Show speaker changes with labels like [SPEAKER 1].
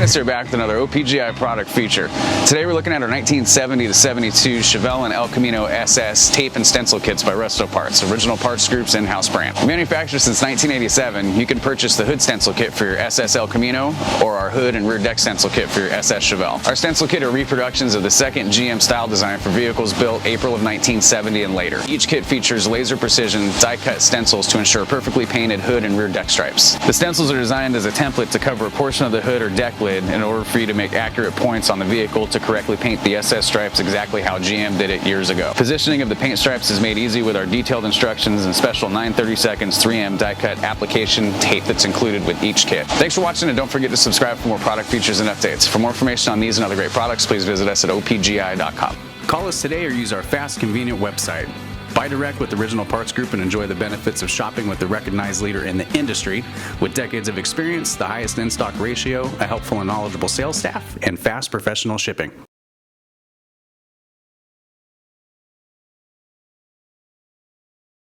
[SPEAKER 1] guys here back with another OPGI product feature. Today we're looking at our 1970 to 72 Chevelle and El Camino SS tape and stencil kits by Resto Parts, original parts group's in-house brand. Manufactured since 1987, you can purchase the hood stencil kit for your SS El Camino or our hood and rear deck stencil kit for your SS Chevelle. Our stencil kit are reproductions of the second GM style design for vehicles built April of 1970 and later. Each kit features laser precision die-cut stencils to ensure perfectly painted hood and rear deck stripes. The stencils are designed as a template to cover a portion of the hood or deck lid in order for you to make accurate points on the vehicle to correctly paint the SS stripes exactly how GM did it years ago. Positioning of the paint stripes is made easy with our detailed instructions and special 9/32 3M die-cut application tape that's included with each kit. Thanks for watching, and don't forget to subscribe for more product features and updates. For more information on these and other great products, please visit us at opgi.com. Call us today or use our fast, convenient website. Buy direct with Original Parts Group and enjoy the benefits of shopping with the recognized leader in the industry with decades of experience, the highest in-stock ratio, a helpful and knowledgeable sales staff, and fast professional shipping.